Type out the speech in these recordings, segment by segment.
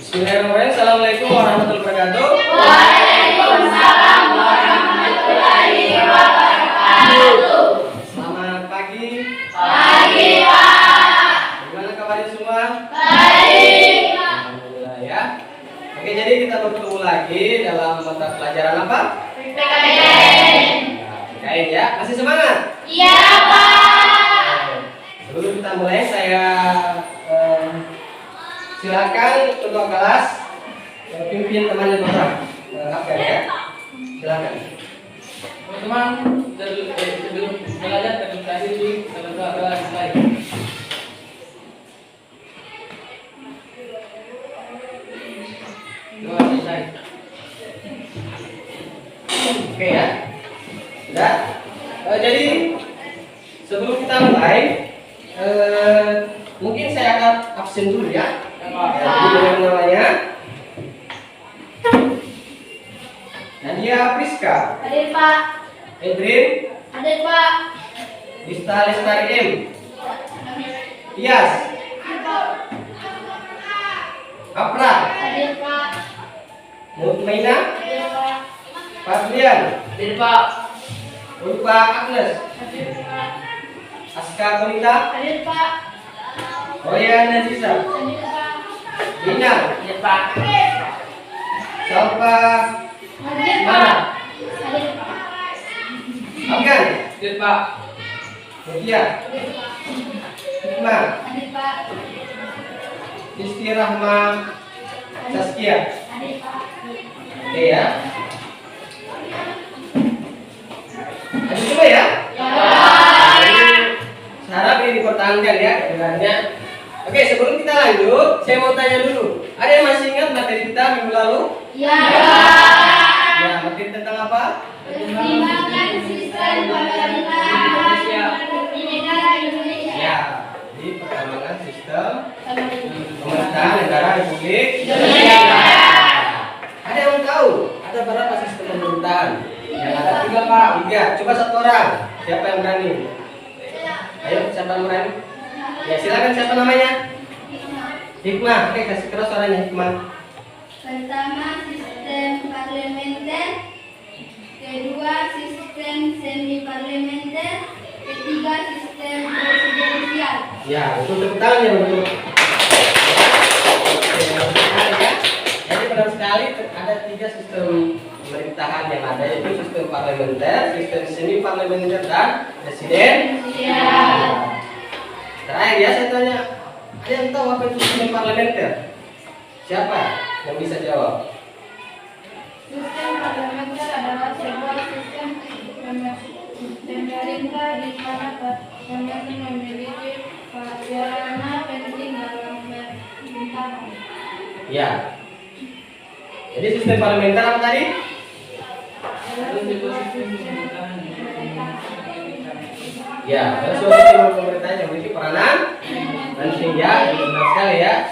Bismillahirrahmanirrahim. Assalamualaikum warahmatullahi wabarakatuh. Waalaikumsalam warahmatullahi wabarakatuh. Selamat pagi. Pagi, Pak. Bagaimana kabarnya semua? Baik. Alhamdulillah ya. Oke, jadi kita bertemu lagi dalam mata pelajaran apa? PKN. Nah, PKN ya. Masih semangat? Iya, Pak. Sebelum kita mulai, saya silakan ketua kelas pimpin temannya Bapak. Absen ya. Silakan. Teman-teman, sebelum belajar terima di lembaga slide. Dua slide. Oke ya. Sudah. Jadi sebelum kita mulai, mungkin saya akan absen dulu ya. Jadi namanya Nadia Priska, Hadir, Pak. Edrin, Hadir, Pak. Dista Lestari M, Tias, Apra, Hadir, Pak. Mutmaina, Hadir, Pak. Fadlian, Hadir, Pak. Ulfa Agnes, Hadir, Pak. Aska Kolita, Hadir, Pak. Roya Nazisa, Hadir, Pak. Dina, Hadir, Pak. Salva Hadir, Pak. Mana, Hadir, Pak. Afgan, Hadir, Pak. Mutia, Hadir, Pak. Hikmah, Hadir, Pak. Isti Rahma, Saskia. Hadir, Pak. Oke ya. Ada coba ya. Saya harap ini dipertahankan ya kedengarannya. Oke, sebelum kita lanjut, saya mau tanya dulu. Ada yang masih ingat materi kita minggu lalu? Ya. Ya, materi tentang apa? Pertimbangan sistem pemerintahan di negara Indonesia. Ya, jadi perkembangan sistem pemerintahan negara Republik Indonesia. Ada yang tahu? Ada berapa sistem pemerintahan? Yang ada 3, Pak. 3. Coba satu orang. Siapa yang berani? Ayo, siapa yang berani? Ya, silakan, siapa namanya? Hikmah. Oke, kasih keras suaranya Hikmah. Pertama, sistem parlementer. Kedua, sistem semi parlementer. Ketiga, sistem presidensial. Ya, itu tepuk tangan ya untuk. Oke, benar sekali ya. Jadi benar sekali ada 3 sistem pemerintahan yang ada, yaitu sistem parlementer, sistem semi parlementer dan presiden. Terakhir ya, saya tanya, ada yang tahu apa itu sistem parlementer? Siapa yang bisa jawab? Sistem parlementer adalah sebuah sistem pemerintah di mana parlemen memiliki peranan penting dalam pemerintahan. Ya. Jadi sistem parlementer apa tadi? Adalah sebuah sistem pemerintahan. Ya, ada suatu sistem pemerintahan yang memiliki peranan penting ya, benar sekali ya.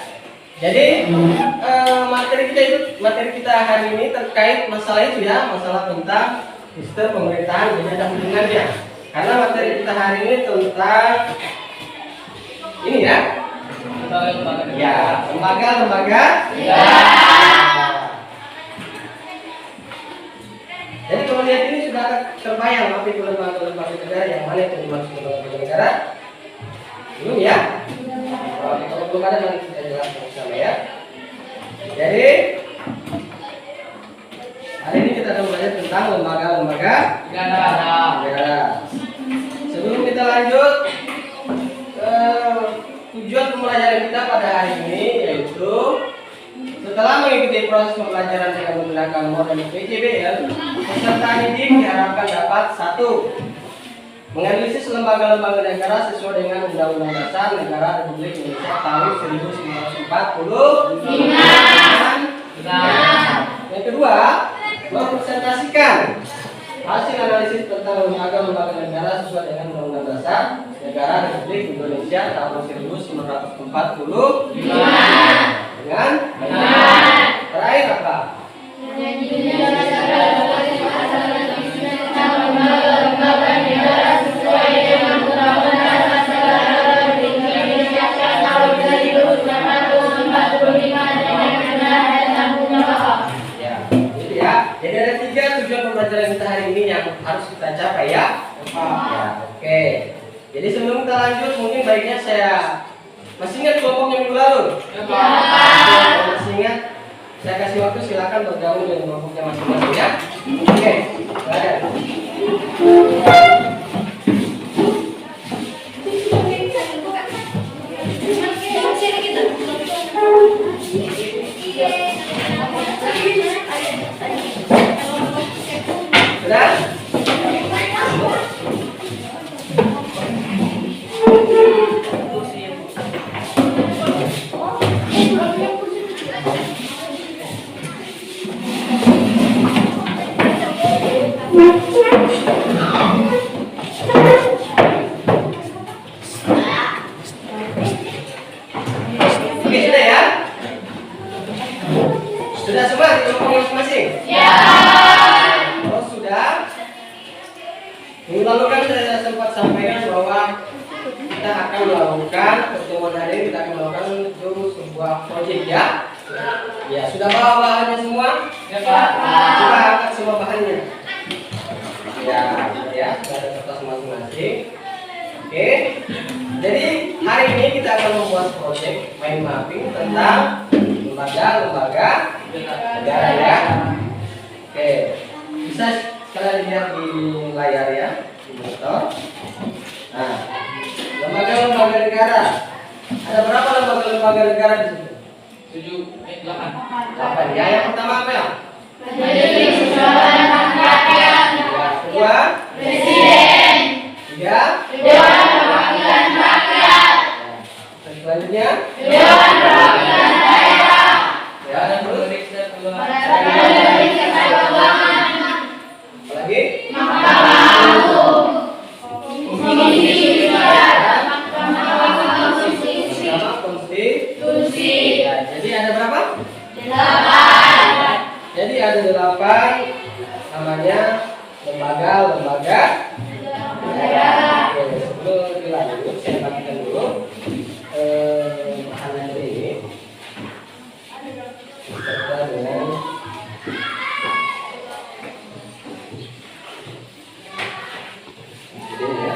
Jadi materi kita hari ini terkait masalah itu ya, masalah tentang sistem pemerintahan dan ada hubungannya. Karena materi kita hari ini tentang ini ya. Ya, lembaga. Ya. Jadi kalau lihat ini sudah terbayang apa itu lembaga negara, yang mana itu dimaksud lembaga negara? Belum ya? Kalau belum ada nanti kita jelaskan bersama ya. Jadi hari ini kita akan belajar tentang lembaga negara. Sebelum kita lanjut, tujuan pembelajaran kita pada hari ini yaitu setelah mengikuti proses pembelajaran dengan menggunakan model PJBL, peserta didik diharapkan dapat 1. Menganalisis lembaga-lembaga negara sesuai dengan Undang-Undang Dasar Negara Republik Indonesia tahun 1945. Yang kedua, mempresentasikan hasil analisis tentang lembaga-lembaga negara sesuai dengan Undang-Undang Dasar Negara Republik Indonesia tahun 1945. Dengan terakhir apa? pelajaran kita hari ini yang harus kita capai ya? Ya, oke. Jadi sebelum kita lanjut, mungkin baiknya saya masih ingat kelompoknya minggu lalu? Kalau masih ingat, saya kasih waktu, silakan bergabung dengan kelompoknya masing-masing ya. Oke, silakan. Sudah? Oke, sudah ya? Sudah semua di kelompok masing-masing? Ya. Oh, sudah. Minggu lalu kan saya sempat sampaikan bahwa kita akan melakukan pertemuan hari ini, kita akan melakukan itu sebuah proyek ya. Ya, sudah bawa bahannya semua? Ya, Pak. Coba angkat semua bahannya. Ya, sudah ada kertas masing-masing. Oke. Jadi hari ini kita akan membuat proyek mind mapping tentang lembaga negara ya. Oke. Bisa kalian lihat di layar ya, di monitor. Nah, lembaga negara. Ada berapa lembaga negara di situ? 8 ya. Yang pertama apa ya? Majelis Kehormatan Rakyat. Ya, kedua Presiden. tiga Dewan Perwakilan Rakyat. selanjutnya Dewan Perwakilan Daerah. ya, dan terus Badan Jasa Keuangan. lagi Mahkamah Agung. Komisi Judisial. Mahkamah Konstitusi. Mahkamah Konstitusi. Ya, jadi ada berapa? 8. Jadi ada 8 namanya lembaga negara. Oke, sebelum dilanjut saya bagikan dulu bahan materi ini beserta dengan ini ya.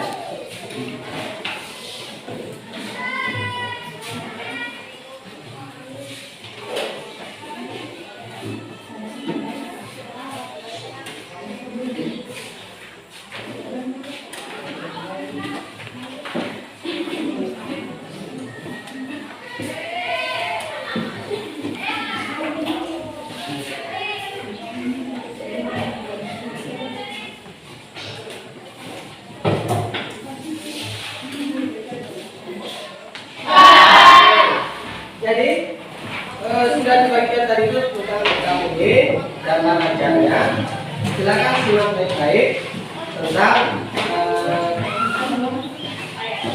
Jadi sudah dibagikan tadi itu tentang KUD dan rangkaiannya. Silakan simak baik-baik tentang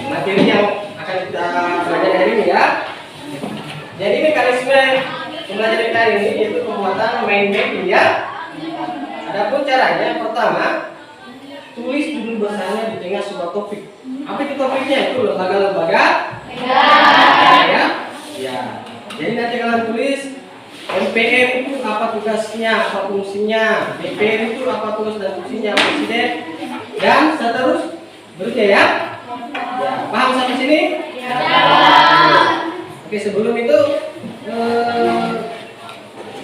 materi yang akan kita belajar hari ini ya. Jadi mekanisme pembelajaran kali ini yaitu pembuatan mind mapping ya. Adapun caranya yang pertama, tulis judul besarnya di tengah sebuah topik. Apa itu topiknya? Itu lembaga-lembaga ya. Ya. Jadi nanti kalian tulis MPR itu apa tugasnya, apa fungsinya, DPR itu apa tugas dan fungsinya, presiden dan seterusnya ya. Ya, paham sampai sini? Ya. Oke, sebelum itu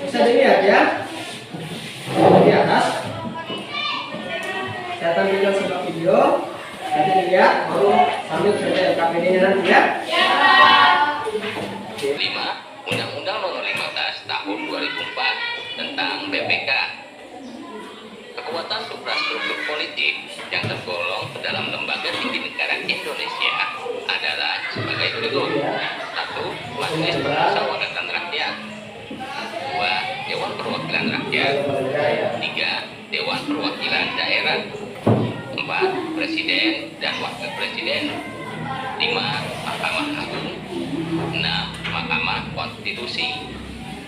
bisa dilihat ya di atas. Saya tampilkan sebuah video, nanti dilihat baru sambil saya KPD-nya nanti ya. 5. Undang-Undang Nomor 15 Tahun 2004 tentang BPK. Kekuatan suprastruktur politik yang tergolong ke dalam lembaga tinggi negara Indonesia adalah sebagai berikut. 1. Majelis Permusyawaratan Rakyat. 2. Dewan Perwakilan Rakyat. 3. Dewan Perwakilan Daerah. 4. Presiden dan Wakil Presiden. 5. Mahkamah Agung. 6. Mahkamah Konstitusi.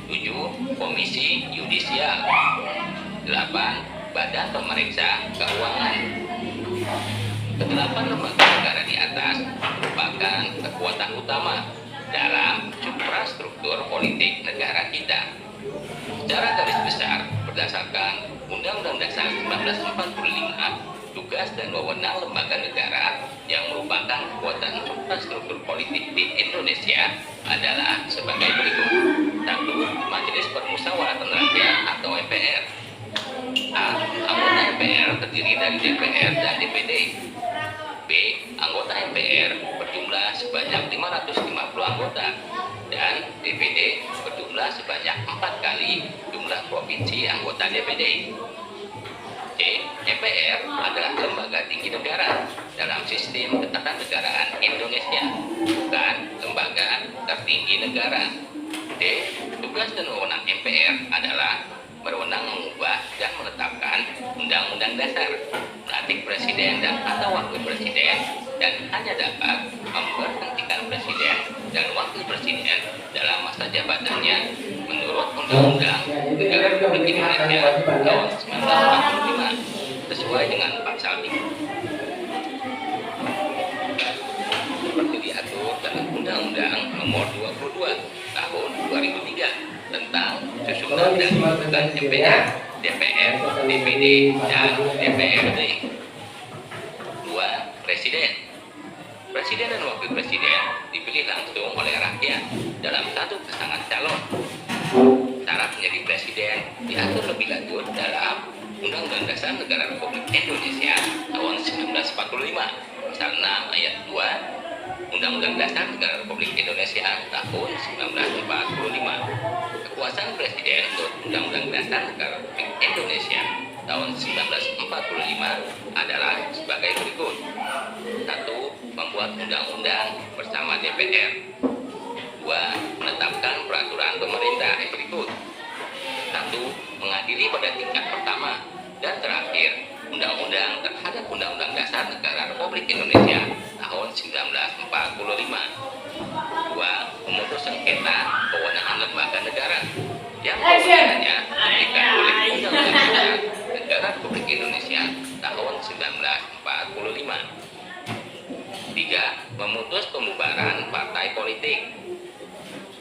7. Komisi Yudisial. 8. Badan Pemeriksa Keuangan. Kedelapan lembaga negara di atas merupakan kekuatan utama dalam suprastruktur politik negara kita. Secara garis besar, berdasarkan Undang-Undang Dasar 1945, tugas dan wewenang lembaga negara yang merupakan kekuatan infrastruktur politik di Indonesia adalah sebagai berikut. 1. Majelis Permusyawaratan Rakyat atau MPR. A. Anggota MPR terdiri dari DPR dan DPD. B. Anggota MPR berjumlah sebanyak 550 anggota dan DPD berjumlah sebanyak 4 kali jumlah provinsi anggota DPD. C. MPR adalah lembaga tinggi negara dalam sistem ketatanegaraan Indonesia, bukan lembaga tertinggi negara. D. Tugas dan wewenang MPR adalah berwenang mengubah dan menetapkan undang-undang dasar, melantik presiden dan atau wakil presiden, dan hanya dapat memberhentikan presiden dan wakil presiden dalam masa jabatannya menurut Undang-Undang Negara Republik Indonesia tahun 1945 sesuai dengan pasal 3. Seperti diatur dalam Undang-Undang Nomor 22 Tahun 2003 tentang susunan dan pembentukan MPR, DPR, DPD, dan DPRD. 2. Presiden. Presiden dan wakil presiden dipilih langsung oleh rakyat dalam satu pasangan calon. Syarat menjadi presiden diatur lebih lanjut dalam Undang-Undang Dasar Negara Republik Indonesia tahun 1945, pasal 6 ayat 2, Undang-Undang Dasar Negara Republik Indonesia tahun 1945. Kekuasaan presiden menurut Undang-Undang Dasar Negara Republik Indonesia tahun 1945 adalah sebagai berikut. 1. Membuat undang-undang bersama DPR. 2. Menetapkan peraturan pemerintah yang berikut. 1. Mengadili pada tingkat pertama. Dan terakhir, undang-undang terhadap Undang-Undang Dasar Negara Republik Indonesia tahun 1945. 2. Memutus sengketa kewenangan lembaga negara yang kewenangannya diberikan oleh Undang-Undang Dasar Negara Republik Indonesia tahun 1945. 3. Memutus pembubaran partai politik.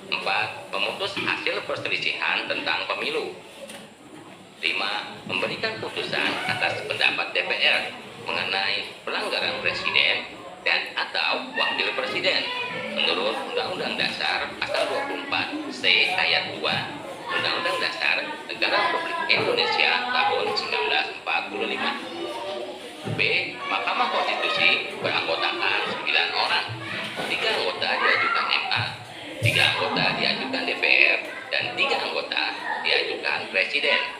4. Memutus hasil perselisihan tentang pemilu. 5. Memberikan putusan atas pendapat DPR mengenai pelanggaran presiden dan atau wakil presiden menurut Undang-Undang Dasar Pasal 24 C ayat 2 Undang-Undang Dasar Negara Republik Indonesia tahun 1945. B. Mahkamah Konstitusi beranggotakan 9 orang. 3 anggota diajukan MA, 3 anggota diajukan DPR, dan 3 anggota diajukan presiden.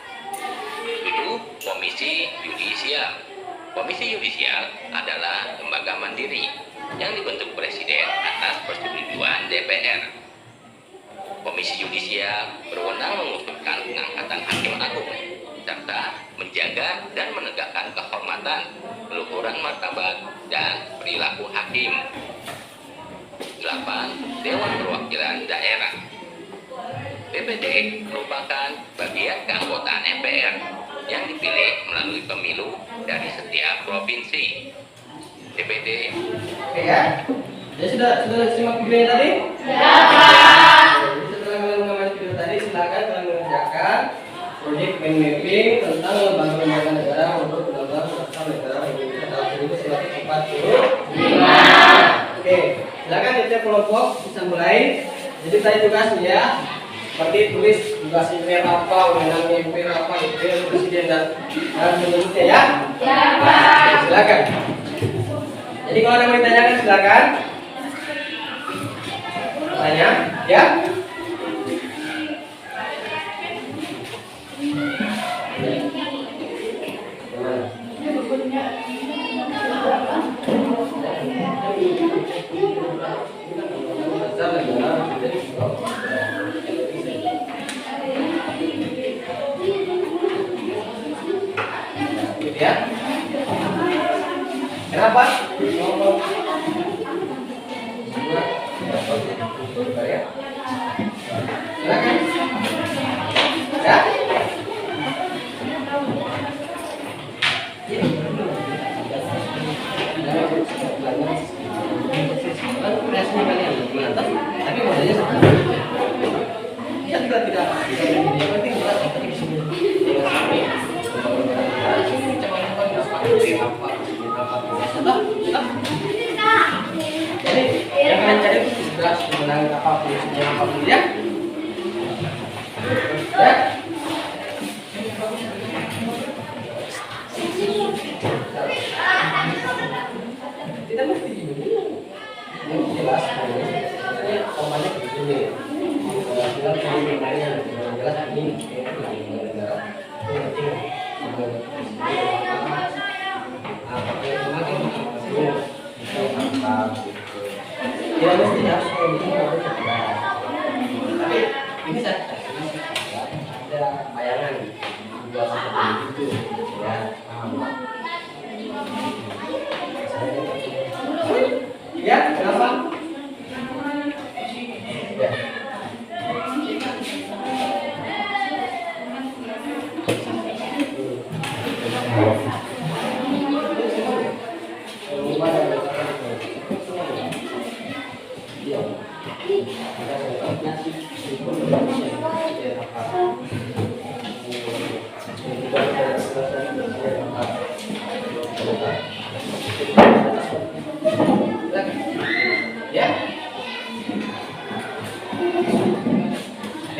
7. Komisi Yudisial. Komisi Yudisial adalah lembaga mandiri yang dibentuk presiden atas persetujuan DPR. Komisi Yudisial berwenang mengusulkan pengangkatan hakim agung serta menjaga dan menegakkan kehormatan, keluhuran martabat, dan perilaku hakim. 8. Dewan Perwakilan Daerah. DPD merupakan bagian keanggotaan MPR yang dipilih melalui pemilu dari setiap provinsi. DPD. Oke ya. Jadi sudah simak videonya tadi? Ya, Pak. Jadi setelah mengenai video tadi, silakan telah mengerjakan proyek mind mapping tentang lembaga negara menurut Undang-Undang Dasar Negara Indonesia tahun 1945. Oke, silakan setiap kelompok bisa mulai. Jadi tadi tugasnya ya, seperti tulis tugas MPR apa, wewenang MPR apa, DPR, presiden dan seterusnya ya. Ya, Pak. Oke, silakan. Jadi kalau ada yang mau ditanyakan silakan. Tanya, ya. Ya. Kenapa? Ya. Silakan. Ya. Tapi modalnya seperti itu. Kita juga tidak bisa penting kita di sini. apa dulu ya? Ya. Tidak mesti ini. Yang jelas ini komanya begitu nih. Tinggal cari pemainnya yang jelas ini negara. Ya mesti harus tapi ini saya ada bayangan dua seperti itu ya. Ya, kenapa? Ya. Ya.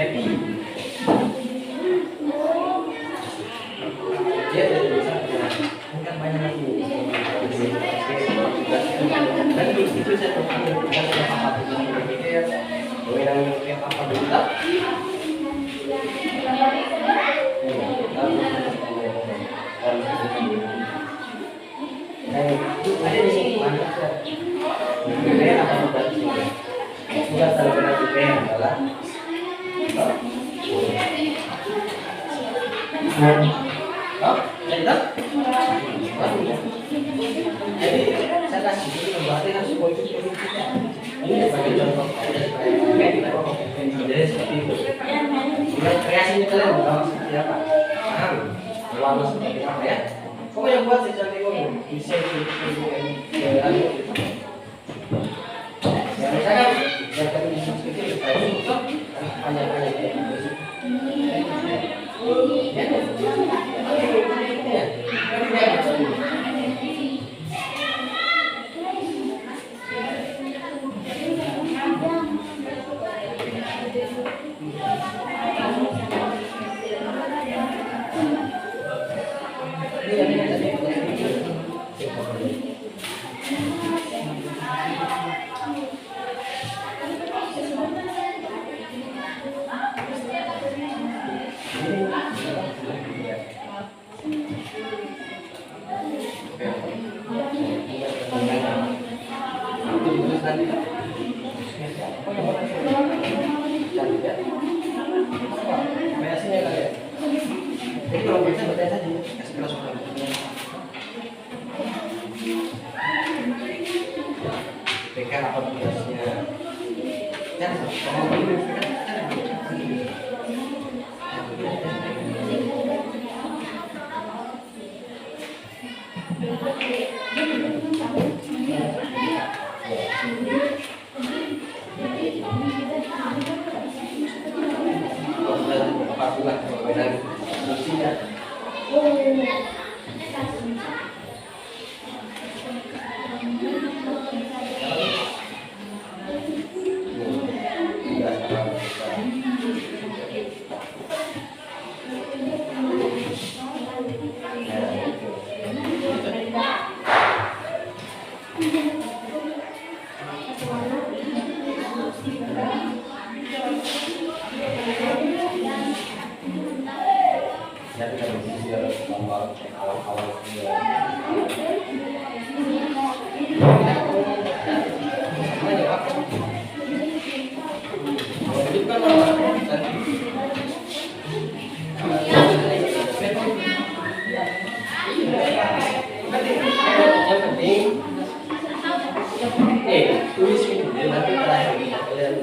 Happy. Dia tidak bisa angkat banyak lagi. Dan itu saya bukan apa-apa berpikir mengenai apa dulu. Ada di sini banyak BPN apa bukan di sini? Sudah terkena BPN adalah jadi saya kasih ini membuatnya kan semua itu ini sebagai contoh jadi seperti itu. Dengan kreasinya kalian bukan seperti apa? Warna seperti apa ya? Pokoknya buat secantik kamu bisa yang misalkan yang kami diskusi tadi itu hanya jadi kalau bisa bertanya saja kasih kelas orang PK apa tugasnya kan kalau ini tulis ini nanti terakhir kalian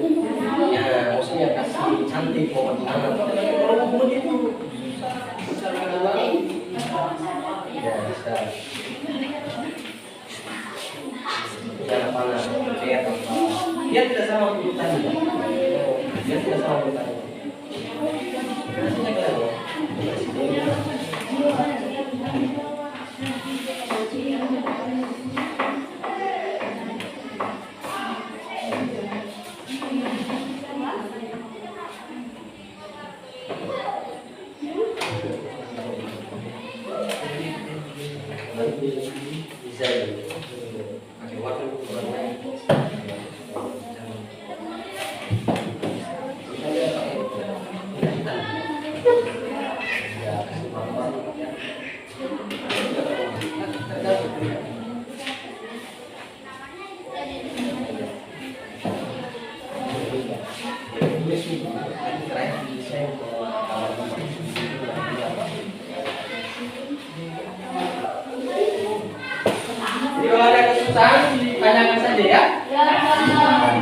ya maksudnya kasih cantik pemandangan kalau mau itu ya bisa jangan panas dia tidak sama urutannya dia tidak sama urutannya Kalau ada kesusahan, tanyakan saja ya. Ya, Pak.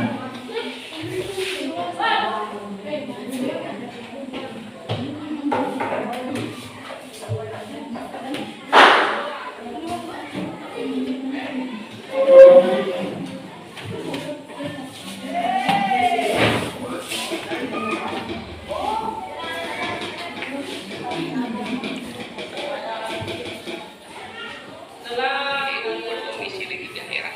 Domisili di daerah.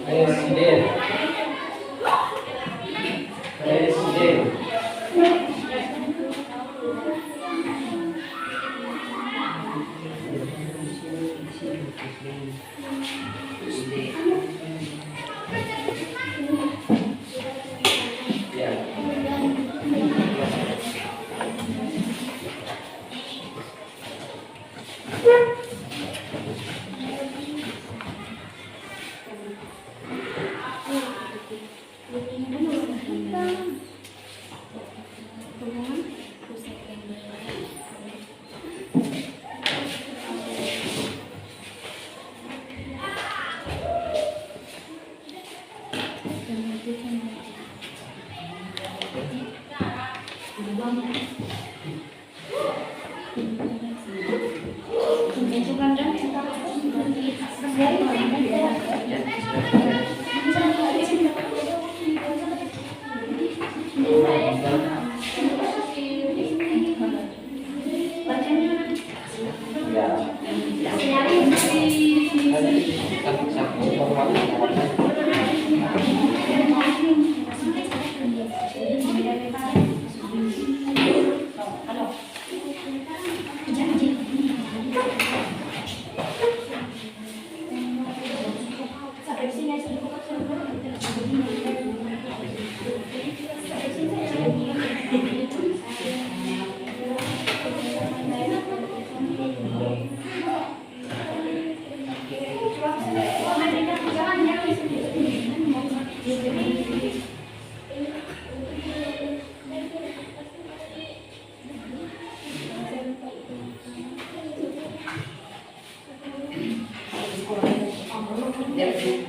Presiden. Presiden.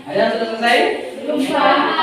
Ada yang sudah selesai? Belum, Pak.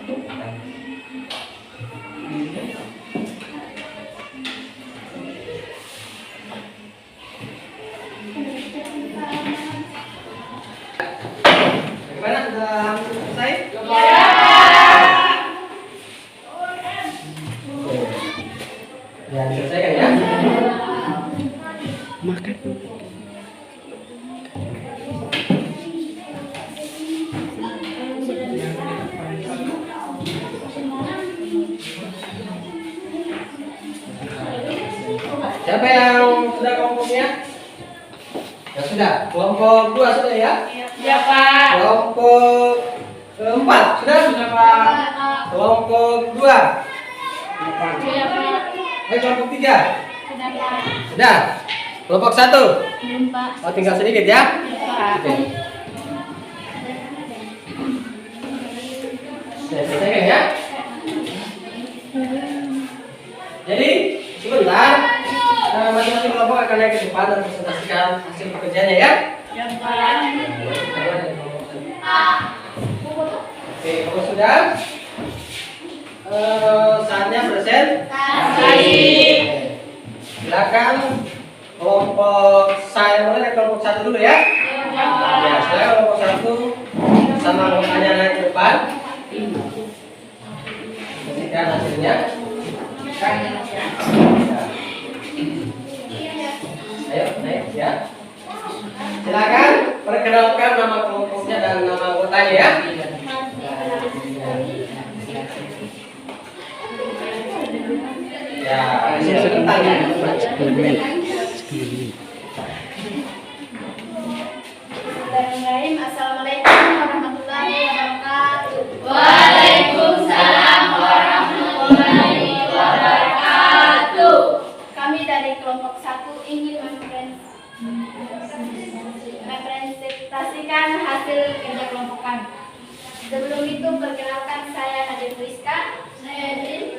Bagaimana, sudah selesai? Ya, diselesaikan ya. Siapa yang sudah kelompoknya? Ya sudah. Kelompok 2 sudah ya? Ya, Pak. Kelompok 4 sudah? Sudah, Pak. Kelompok 2. Ya, Pak. Kelompok 3. Sudah, Pak. Sudah. Kelompok 1. Belum, Pak. Oh, tinggal sedikit ya. Ya, Pak. Oke. Saya selesaikan ya. Jadi sebentar masing-masing kelompok akan naik ke depan dan presentasikan hasil pekerjaannya ya. Ya, Pak. Oke, kalau sudah saatnya presentasi. Silakan kelompok saya mulai dari kelompok 1 dulu ya. Ya, saya kelompok 1 sama anggotanya naik ke depan. Saksikan hasilnya. Ayo, naik ya. Silakan perkenalkan nama kelompoknya dan nama anggotanya ya. Ya, ini sebentar ya. Bismillahirrahmanirrahim. Assalamualaikum warahmatullahi wabarakatuh. Waalaikumsalam warahmatullahi wabarakatuh. Kami dari kelompok 1 ingin mempresentasikan hasil kerja kelompok kami. Sebelum itu perkenalkan, saya Nadia Rizka. Saya Edin.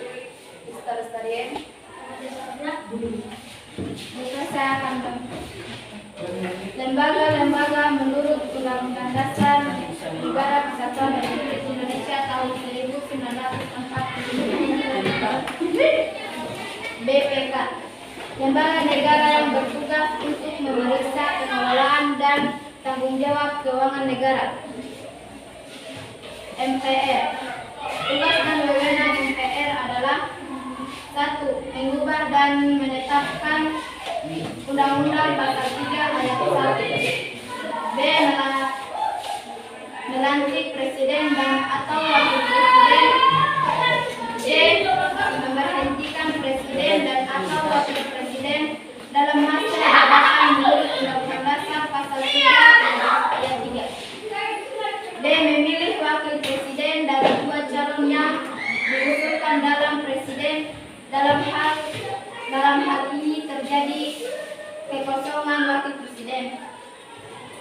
Historien. Saya akan lembaga-lembaga menurut Undang-Undang Dasar Negara Kesatuan Republik Indonesia tahun 1945. BPK, lembaga negara yang bertugas untuk memeriksa pengelolaan dan tanggung jawab keuangan negara. MPR, tugas dan wewenang MPR adalah: 1. Mengubah dan menetapkan Undang-Undang Pasal 3 Ayat 1. B. Melantik presiden dan atau wakil presiden. C. Memberhentikan presiden dan atau wakil presiden dalam masa jabatan menurut Undang-Undang Dasar Pasal 3 Ayat 3. D. Memilih wakil presiden dari 2 calon yang diusulkan dalam presiden dalam hal ini terjadi kekosongan wakil presiden.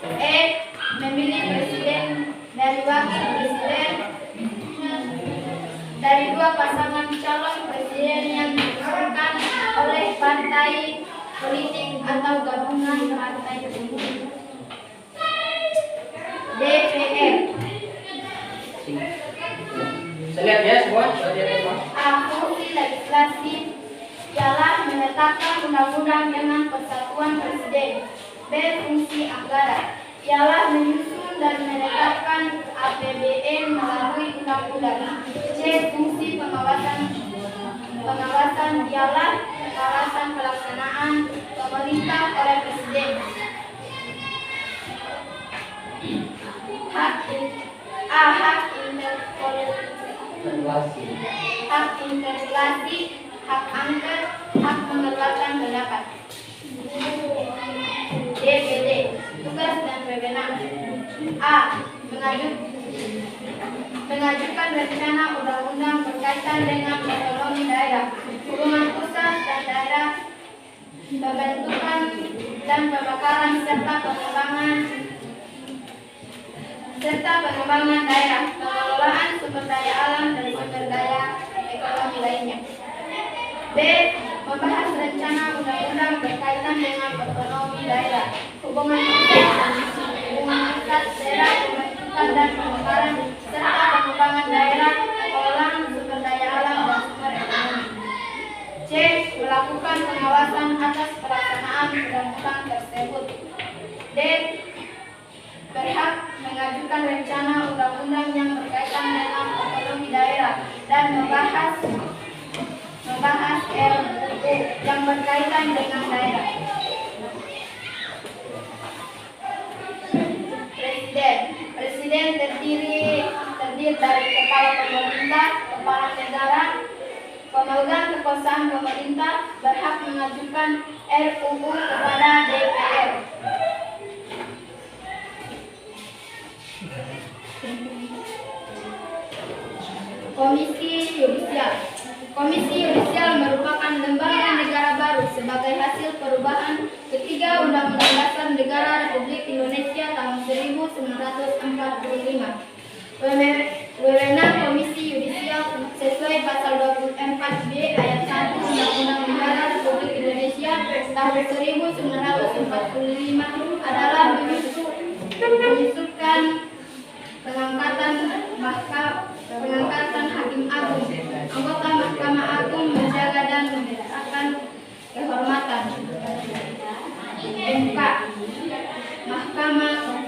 E. Memilih presiden dari wakil presiden dari 2 pasangan calon presiden yang diusulkan oleh partai politik atau gabungan partai tersebut. DPR. Saya lihat ya semua. Saya lihat semua. A. Fungsi legislasi ialah menetapkan undang-undang dengan persatuan presiden. B. Fungsi anggaran ialah menyusun dan menetapkan APBN melalui undang-undang. C. Fungsi pengawasan ialah pengawasan pelaksanaan pemerintah oleh presiden. Hak interpelasi, hak angket, hak mengeluarkan pendapat. DPD, tugas dan wewenang. A. Mengajukan rencana undang-undang berkaitan dengan otonomi daerah, hubungan pusat dan daerah, pembentukan dan pemekaran serta pengembangan daerah, pengelolaan sumber daya alam dan sumber daya ekonomi lainnya. B. Membahas rencana undang-undang berkaitan dengan otonomi daerah, hubungan pusat daerah, pembentukan dan pemekaran serta pengembangan daerah, dan membahas RUU yang berkaitan dengan daerah. Presiden terdiri dari kepala pemerintah, kepala negara, pemegang kekuasaan pemerintah berhak mengajukan RUU kepada DPR. Komisi Yudisial merupakan lembaga negara baru sebagai hasil perubahan ketiga Undang-Undang Dasar Negara Republik Indonesia tahun 1945. Wewenang Komisi Yudisial sesuai pasal 24B ayat 1 Undang-Undang Negara Republik Indonesia tahun 1945 adalah menyusulkan pengangkatan hakim agung, anggota Mahkamah Agung, menjaga dan memeliharakan kehormatan. MK, Mahkamah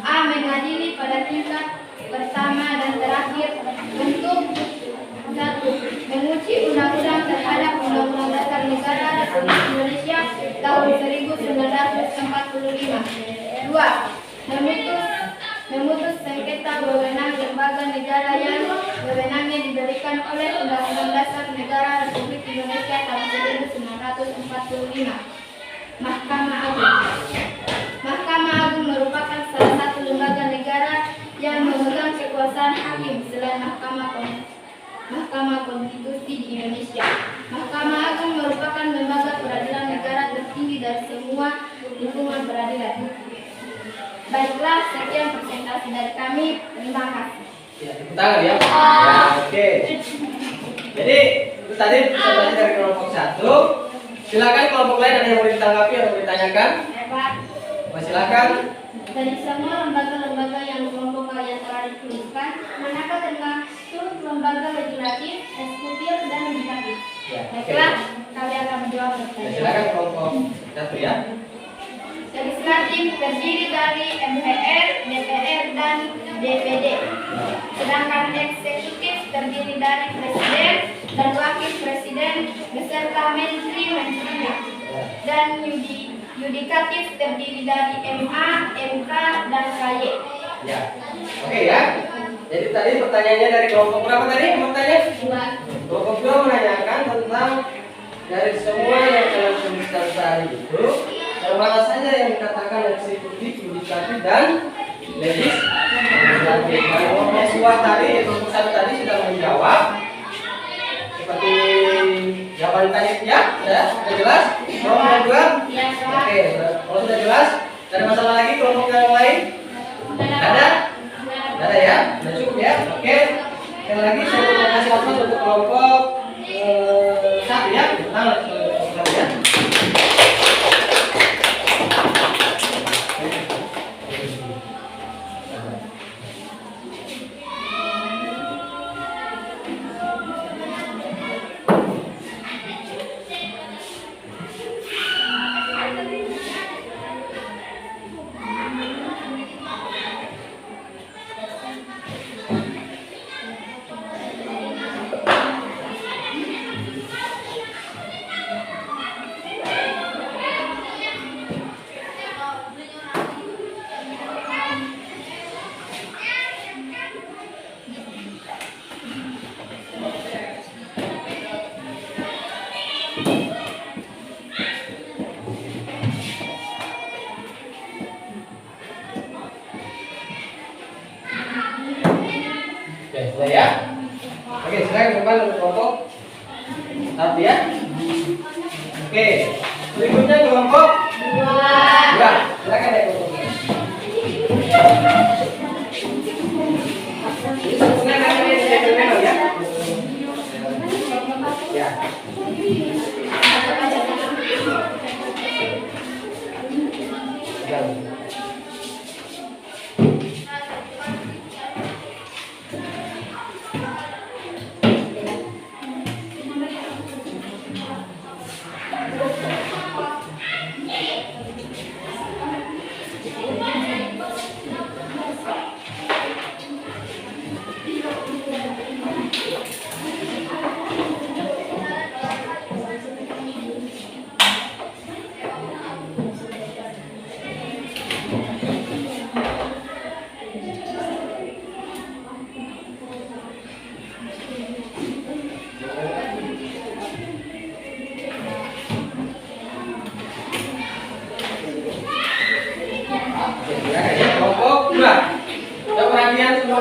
A, mengadili pada tingkat pertama dan terakhir untuk 1. Menguji undang-undang terhadap Undang-Undang Dasar Negara Republik Indonesia tahun 1945. 2. Memutus sengketa wewenang lembaga negara yang wewenangnya diberikan oleh Undang-Undang Dasar Negara Republik Indonesia tahun 1945. Mahkamah Agung. Mahkamah Agung merupakan salah satu lembaga negara yang memegang kekuasaan hakim selain Mahkamah Konstitusi di Indonesia. Mahkamah Agung merupakan lembaga peradilan negara tertinggi dari semua lingkungan peradilan. Baiklah, sekian presentasi dari kami. Terima kasih. Ya, tepuk tangan ya. Oke. Jadi itu tadi presentasi dari kelompok 1. Silakan kelompok lain ada yang mau ditanggapi atau ditanyakan? Silakan. Dari semua lembaga-lembaga yang kelompok kalian telah dituliskan, manakah termasuk lembaga legislatif, eksekutif, dan yudikatif? Ya, Baiklah, kalian akan menjawab pertanyaan. Silakan kelompok 1 ya. Legislatif terdiri dari MPR, DPR, dan DPD. Sedangkan eksekutif terdiri dari presiden dan wakil presiden beserta menteri-menterinya. Dan yudikatif terdiri dari MA, MK, dan KY. Ya. Oke ya. Jadi tadi pertanyaannya dari kelompok berapa tadi? Bertanya? Kelompok 2 menanyakan tentang dari semua yang telah disebutkan tadi itu, yang mana saja yang dikatakan eksekutif, yudikatif, dan legislatif. Kalau mahasiswa tadi, kelompok 1 tadi sudah menjawab seperti jawaban tadi ya, sudah jelas? Kelompok 2? Ya, Oke, kalau sudah jelas, ada masalah lagi kelompok yang lain? Ada? Ada ya? Sudah cukup ya? Oke. Sekali lagi saya mau kasih aplaus untuk kelompok 1 ya. Nah, kelompok 1 ya. Sudah ya? Oke, silakan kembali untuk kelompok 1 ya. Oke, berikutnya kelompok 2. Silakan ya kelompok 2. Ini satunya kan ini ya. Ya.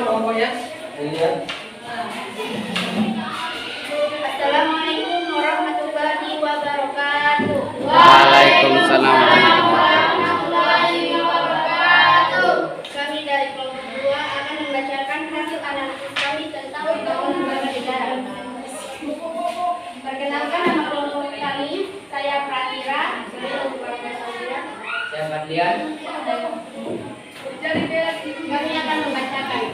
sama kelompoknya. Lihat. Assalamualaikum warahmatullahi wabarakatuh. Waalaikumsalam. Kami dari kelompok 2 akan membacakan hasil analisis kami tentang pembangunan lembaga negara. Perkenalkan nama kelompok kami, saya Pratira. Saya Fadlian. Kami akan membacakan.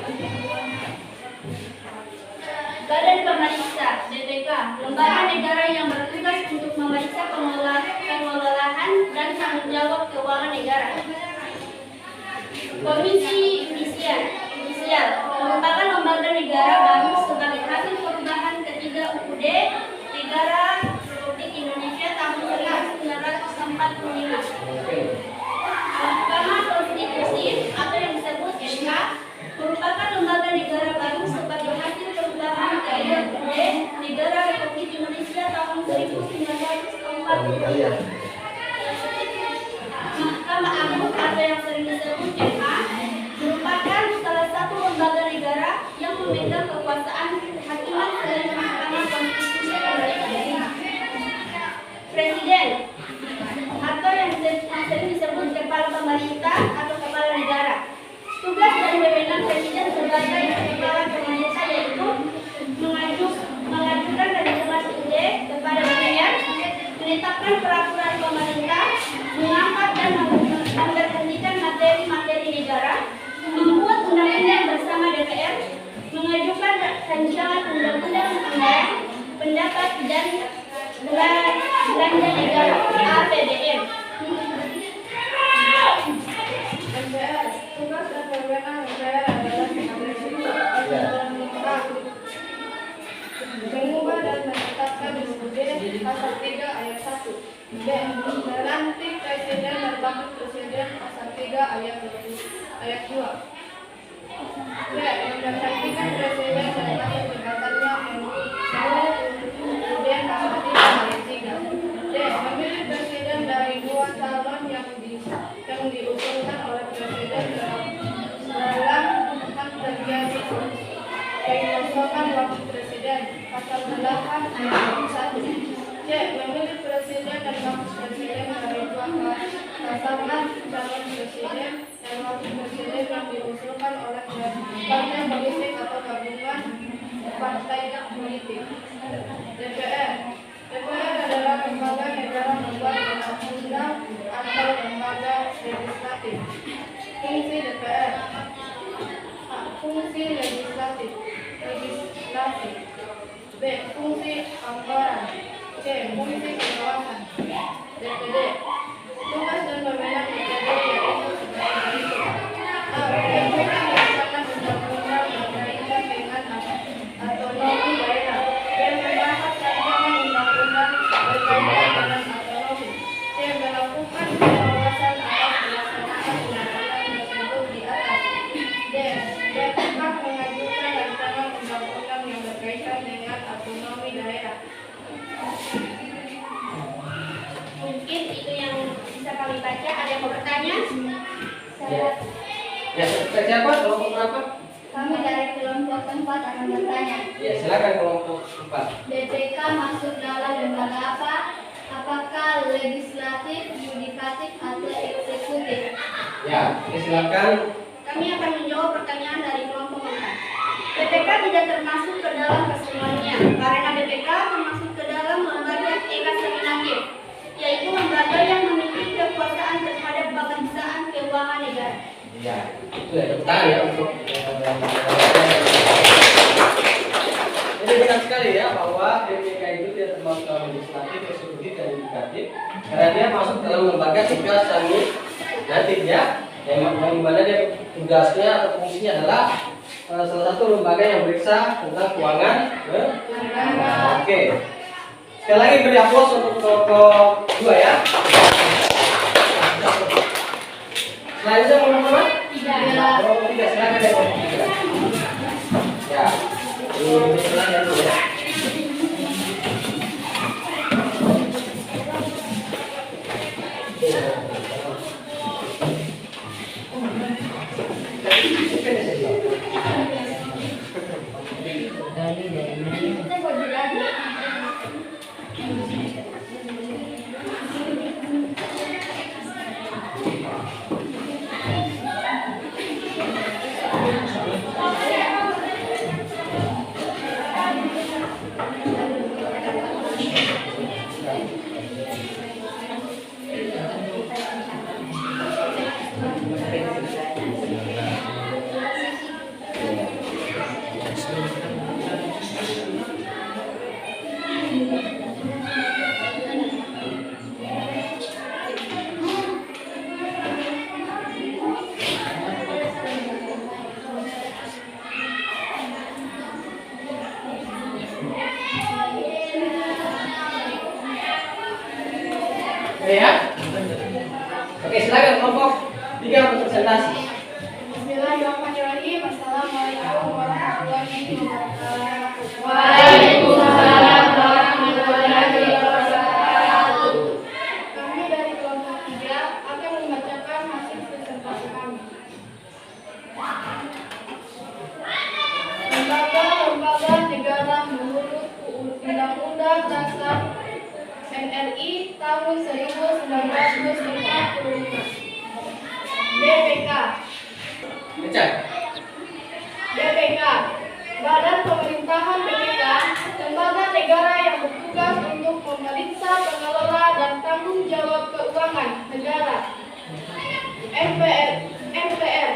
Badan Pemeriksa (BPK), lembaga negara yang bertugas untuk memeriksa pengelolaan dan tanggung jawab keuangan negara. Komisi Yudisial merupakan lembaga negara baru sebagai hasil perubahan ketiga UUD Negara Republik Indonesia tahun 1945. Mahkamah Konstitusi atau yang disebut MK merupakan lembaga negara baru sebagai hasil perubahan ketiga UUD Negara Republik Indonesia tahun 1945. Mahkamah Agung atau yang sering disebut MA merupakan salah satu lembaga negara yang memegang kekuasaan kehakiman selain Mahkamah Konstitusi pemerintah. Presiden atau yang sering disebut kepala pemerintah atau kepala negara. Tugas dan wewenang presiden sebagai kepala pemerintah yaitu mengajukan rekomendasi UUD kepada DPR, menetapkan peraturan pemerintah, mengangkat dan memberhentikan materi-materi negara, membuat undang-undang bersama DPR, mengajukan rancangan undang-undang anggaran, pendapat dan belanja negara (APBN). Tugas dan wewenang DPR adalah mengubah dan menetapkan UUD pasal 3 ayat 1. B. Melantik presiden dan wakil presiden pasal 3 ayat 2. B. Memberhentikan presiden dan masa jabatannya menurut UUD pasal 3 ayat 3. D. Memilih presiden dari 2 calon yang diusulkan oleh presiden dalam terjadi kekosongan wakil presiden pasal 8 ayat 1. C. Memilih presiden dan wakil presiden dari 2 pasangan calon presiden dan wakil presiden yang diusulkan oleh partai politik atau gabungan partai politik. DPR adalah lembaga negara membuat undang-undang atau lembaga legislatif. Fungsi DPR: fungsi legislatif. B. Fungsi anggaran. C. Fungsi pengawasan. DPD. Tugas dan wewenang DPD yaitu sebagai berikut. A. Melaksanakan undang-undang berkaitan dengan otonomi daerah. B. Membahas rancangan undang-undang berkaitan dengan otonomi. C. Melakukan pengawasan atas pelaksanaan undang-undang tersebut di atas. D. Berhak mengajukan rancangan undang-undang yang berkaitan dengan otonomi daerah. Mungkin itu yang bisa kami baca. Ada yang mau bertanya? Ya, siapa? Kelompok berapa? Kami dari kelompok 4 akan bertanya. Ya, silakan kelompok 4. BPK masuk dalam lembaga apa? Apakah legislatif, yudikatif, atau eksekutif? Ya, silakan. Kami akan menjawab pertanyaan dari kelompok 4. BPK tidak termasuk ke dalam kesemuanya, karena BPK termasuk ke dalam lembaga eksaminatif, yaitu lembaga yang memiliki kekuasaan terhadap pemeriksaan keuangan negara. Ya, itu ya, tepuk tangan ya untuk jadi benar sekali ya bahwa BPK itu tidak termasuk dalam legislatif, eksekutif, dan yudikatif karena dia masuk dalam lembaga eksaminatif ya, yang mana dia tugasnya atau fungsinya adalah salah satu lembaga yang beriksa tentang keuangan. Oke. Sekali lagi beri aplaus untuk kelompok 2 ya. Selanjutnya teman-teman? Kelompok 3 silakan ya kelompok 3. Ya. Ini silakan dulu ya. Oke ya. Oke, silakan kelompok 3 untuk presentasi. Bismillahirrahmanirrahim. Assalamualaikum warahmatullahi wabarakatuh. Waalaikumsalam warahmatullahi wabarakatuh. Kami dari kelompok 3 akan membacakan hasil presentasi kami. Lembaga-lembaga negara menurut Undang-Undang Dasar NRI tahun 1945. BPK. BPK, Badan Pemerintahan BPK, lembaga negara yang bertugas untuk memeriksa, mengelola, dan tanggung jawab keuangan negara. MPR,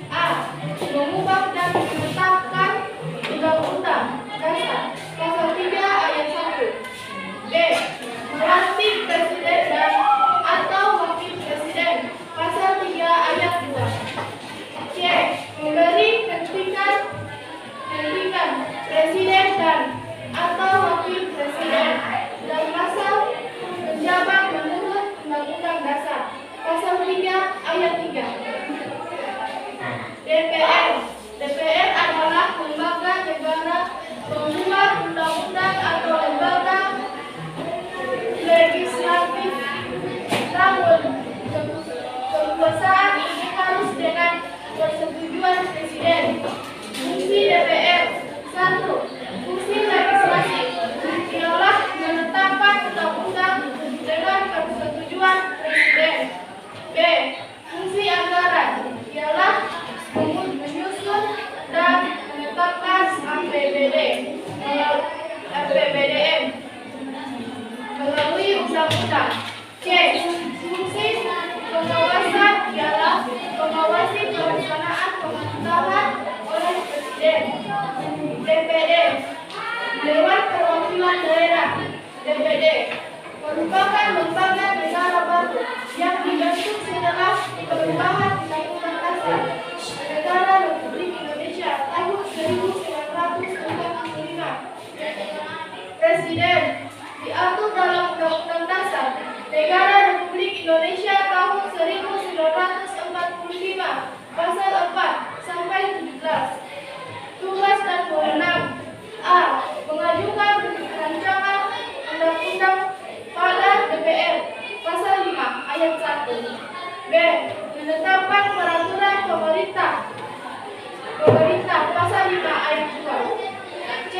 A. Mengubah dan menetapkan Undang-Undang Dasar Pasal 3 Ayat 1. B. Melantik Presiden dan atau Wakil Presiden Pasal 3 Ayat 2. C. Memberi hentikan Presiden dan atau Wakil Presiden dan masa menjabat menurut Undang-Undang Dasar Pasal 3 Ayat 3. DPR adalah lembaga negara pembuat undang-undang atau lembaga legislatif. Namun, kekuasaan ini harus dengan persetujuan Presiden. Fungsi DPR: 1. Fungsi legislasi, ialah menetapkan undang-undang dengan persetujuan Presiden. B. Fungsi anggaran, ialah menyusun dan menetapkan APBDM melalui undang-undang. C. Fungsi pengawasan, ialah mengawasi pelaksanaan pemerintahan oleh Presiden. DPD, Dewan Perwakilan Daerah (DPD), merupakan lembaga negara baru yang dibentuk setelah perubahan Undang-Undang Dasar Negara Republik Indonesia tahun 1945. Presiden diatur dalam Undang-Undang Dasar Negara Republik Indonesia tahun 1945 Pasal 4 sampai 17. Tugas dan wewenang: A. Mengajukan rancangan undang-undang pada DPR Pasal 5 Ayat 1. B. Menetapkan peraturan pemerintah Pasal 5 Ayat 2. C.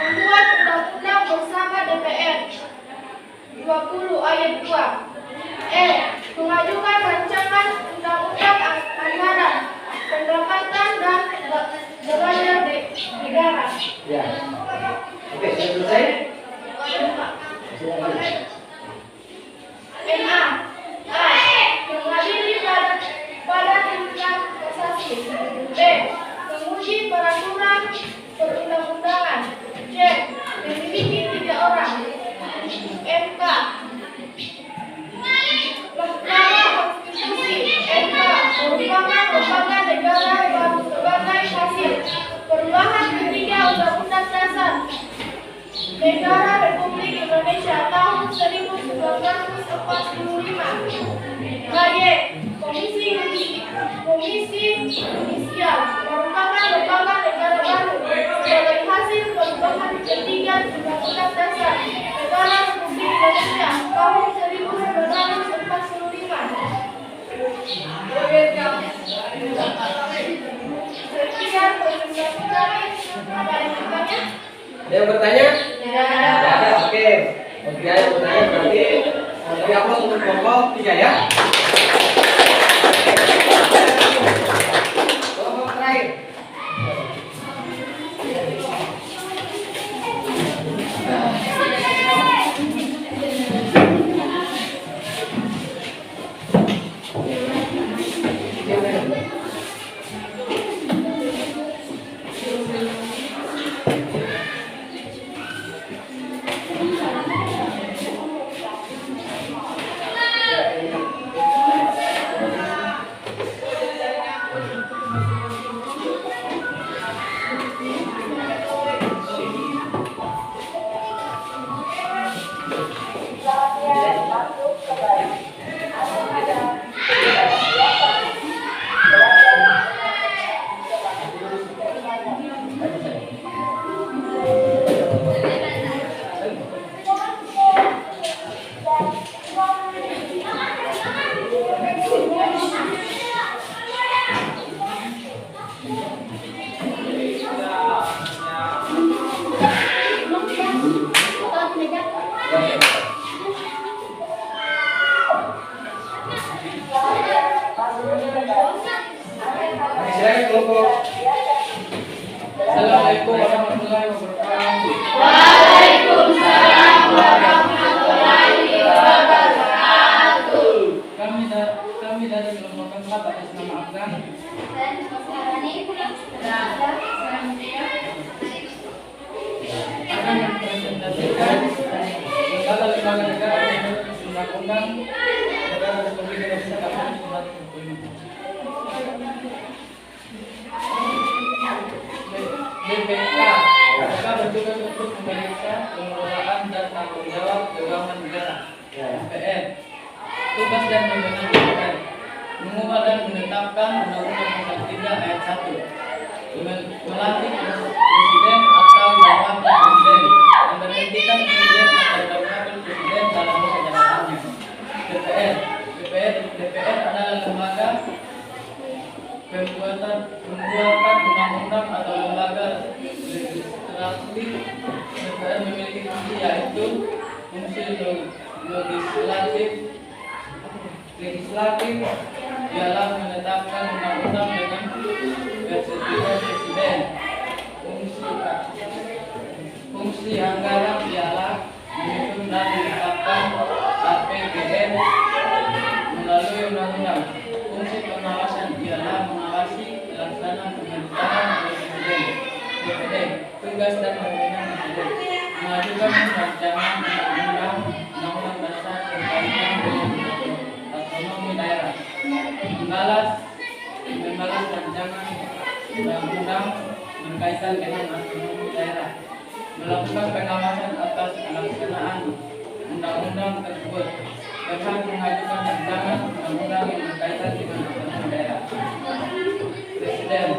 Membuat undang-undang bersama DPR 20 Ayat 2. E. Mengajukan rancangan undang-undang anggaran, pendapatan dan belanja negara. Ya. Oke, sudah selesai? MA. A. Mengadili pada tingkat kasasi. B. Menguji peraturan perundang-undangan. C. Memiliki 3 orang. MK. Mahkamah Konstitusi. MK merupakan lembaga negara baru sebagai hasil perubahan ketiga Undang-Undang Dasar Negara Republik Indonesia tahun 1945. KY, Komisi Yudisial merupakan lembaga negara baru sebagai hasil perubahan ketiga Undang-Undang Dasar Negara Republik Indonesia tahun 1945. Sekian presentasi kami. Ada yang bertanya? Ada yang bertanya? Tidak Tidak ada. Oke. Oke, yang bertanya berarti beri aplaus untuk kelompok 3 ya. Kelompok terakhir. warahmatullahi wabarakatuh. Waalaikumsalam warahmatullahi wabarakatuh. Kami dari kelompok 4 atas nama Afgan Dan Sarani akan mempresentasikan lembaga negara yang menurut Undang-Undang Negara Republik Indonesia tahun 1945. BPK bertugas untuk memeriksa pengelolaan dan tanggung jawab keuangan negara. BPN tugas dan wewenang BPN mengubah dan menetapkan Undang-Undang Pasal 3 Ayat 1, melantik presiden atau wakil presiden, memberhentikan presiden atau wakil presiden dalam masa jabatannya. DPR adalah lembaga pembuatan undang-undang atau lembaga legislatif. DPR memiliki fungsi yaitu fungsi legislatif ialah menetapkan undang-undang dengan persetujuan presiden. Fungsi anggaran ialah menyusun dan menetapkan APBN melalui undang-undang. Fungsi pengawasan ialah mengawasi pelaksanaan pemerintahan oleh presiden. DPD tugas dan wewenang presiden mengajukan rancangan undang-undang dasar berkaitan dengan otonomi daerah, membalas rancangan undang-undang berkaitan dengan otonomi daerah, melakukan pengawasan atas pelaksanaan undang-undang tersebut, berhak mengajukan rancangan undang-undang yang berkaitan dengan otonomi daerah. Presiden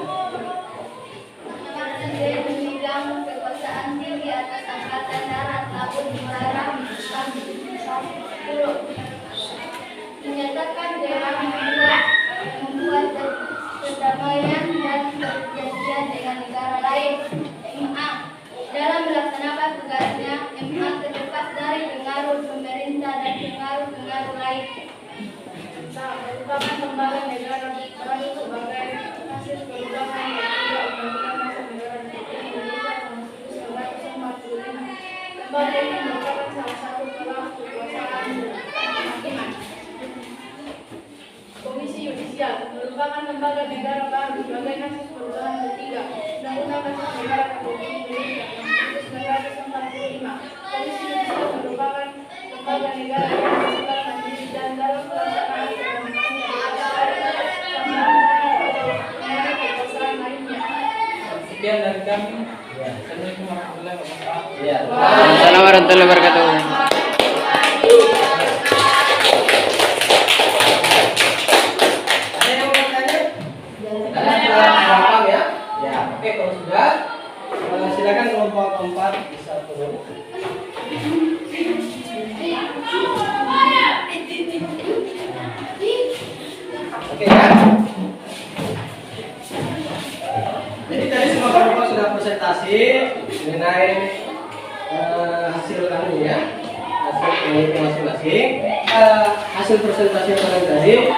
memegang kekuasaan tinggi atas angkatan darat tahun melarang menyatakan daerah membuat perdamaian dan perjanjian dengan negara lain. MA dalam melaksanakan tugasnya, MA terlepas dari pengaruh pemerintah dan pengaruh lain. Merupakan lembaga negara baru sebagai hasil perubahan yang tidak undang-undang dasar negara Republik Indonesia tahun 1945. Lembaga ini merupakan salah satu kelompok kekuasaan kehakiman. Komisi Yudisial merupakan lembaga negara baru sebagai hasil perubahan ketiga Undang-Undang Dasar Negara Republik Indonesia tahun 1945. Komisi Yudisial merupakan lembaga negara yang bersifat mandiri dan dalam pelaksanaan sekian dari kami. Assalamualaikum warahmatullahi wabarakatuh. Assalamualaikum warahmatullahi wabarakatuh. Ada yang mau bertanya? Paham ya? Ya, oke, kalau sudah silakan kelompok 4 bisa turun. Oke ya. Jadi tadi semua kelompok sudah presentasi mengenai hasil kami ya, hasil penelitian masing-masing. Hasil presentasi yang tadi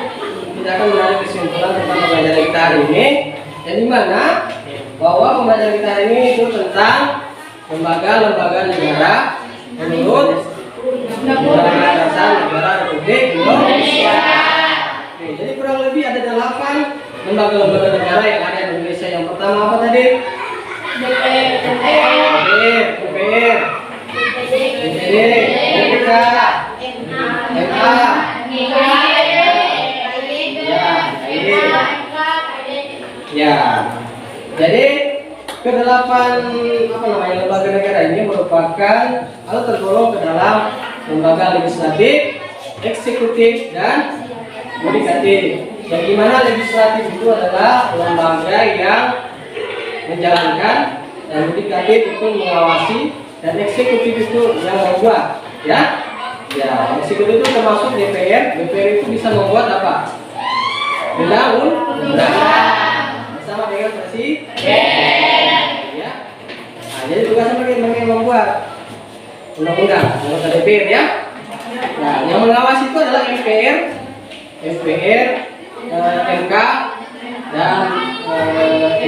kita akan menarik kesimpulan tentang pembelajaran kita hari ini, yang dimana bahwa pembelajaran kita hari ini itu tentang lembaga-lembaga negara menurut Undang-Undang Dasar Negara Republik Indonesia. Oke, jadi kurang lebih ada 8 lembaga-lembaga negara yang ada di Indonesia. Yang pertama apa tadi? DPR, DPD, BPK, MA, ya. Jadi kedelapan lembaga negara ini merupakan atau tergolong ke dalam lembaga legislatif, eksekutif, dan yudikatif. Yang dimana legislatif itu adalah lembaga yang menjalankan, dan yudikatif itu mengawasi, dan eksekutif itu yang membuat. Ya, eksekutif itu termasuk DPR. DPR itu bisa membuat apa? Undang-undang bersama dengan presiden. Ya. Nah, jadi tugasnya bagaimana membuat undang-undang anggota DPR ya. Nah, yang mengawasi itu adalah MPR, MK, dan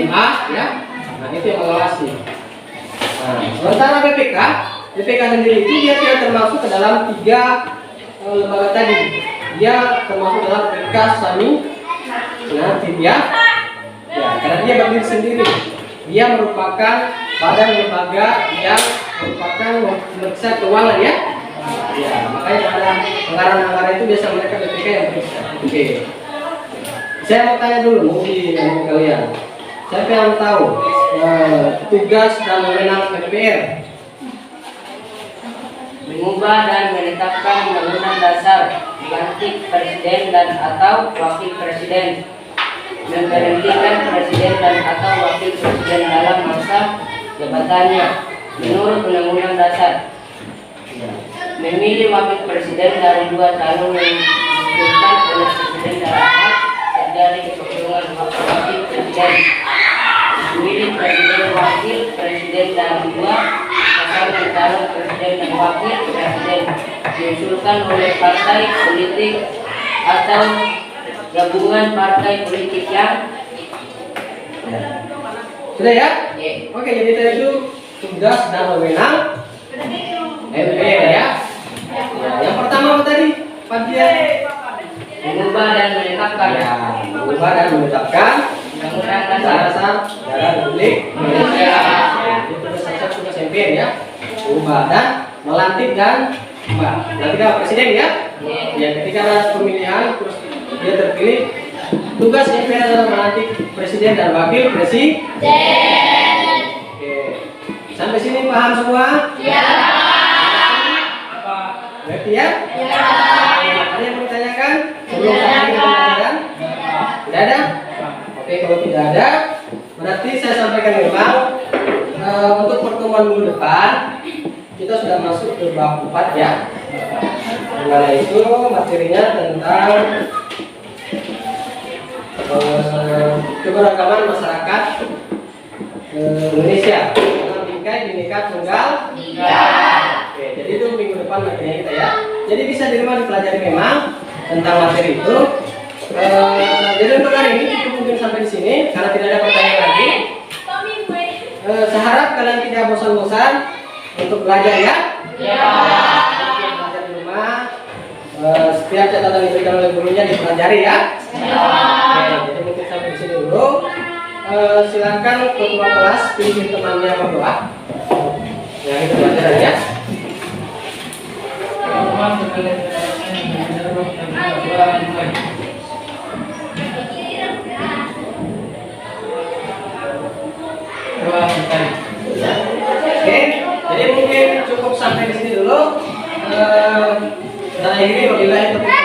MA ya. Nah, itu yang mengawasi. Sementara BPK sendiri itu dia tidak termasuk ke dalam 3 lembaga tadi. Dia termasuk dalam BPK Sami Tim ya. Ya, karena dia berdiri sendiri. Dia merupakan badan lembaga yang merupakan pemeriksa keuangan ya. Ya, makanya pada anggaran-anggaran itu biasa mereka BPK yang periksa. Oke. Saya mau tanya dulu di kalian. Siapa yang tahu tugas dan wewenang DPR? Mengubah dan menetapkan undang-undang dasar, melantik presiden dan atau wakil presiden, memberhentikan presiden dan atau wakil presiden dalam masa jabatannya menurut undang-undang dasar, memilih wakil presiden dari 2 calon yang ditetapkan oleh presiden dalam hak terjadi kekosongan wakil presiden, memilih presiden wakil presiden dari 2 pasangan calon presiden dan wakil presiden diusulkan oleh partai politik atau gabungan partai politik yang Sudah ya? Ya. Oke, jadi tadi itu tugas dan wewenang DPR ya. Nah, yang pertama apa tadi? Pak Dian? mengubah dan menetapkan Ya, mengubah dan menetapkan undang-undang dasar dasar negara Republik Indonesia. Itu tugas MPR ya. Mengubah dan melantik dan melantik presiden ya. Ya, ketika ada pemilihan terus dia terpilih, tugas MPR adalah melantik presiden dan wakil presiden. Oke. Sampai sini paham semua? Ya. Berarti ya? Ya. Ada yang mau ditanyakan sebelum sampai ke pembelajaran? Tidak ada? Oke, kalau tidak ada, berarti saya sampaikan memang untuk pertemuan minggu depan kita sudah masuk ke bab 4 ya. Karena itu materinya tentang keberagaman masyarakat Indonesia dalam bingkai Bhinneka Tunggal Ika. Oke, jadi itu minggu depan materinya kita ya. Jadi bisa di rumah dipelajari memang tentang materi itu. Jadi untuk hari ini cukup mungkin sampai di sini karena tidak ada pertanyaan lagi. Saya harap kalian tidak bosan-bosan untuk belajar ya. Belajar di rumah. Setiap catatan yang diberikan oleh gurunya dipelajari ya. Oke, jadi mungkin sampai di sini dulu. Silakan ketua kelas pilih temannya berdoa. Ya, itu pelajaran ya. Oke, jadi mungkin cukup sampai di sini dulu. Saya ini wabillahi taufiq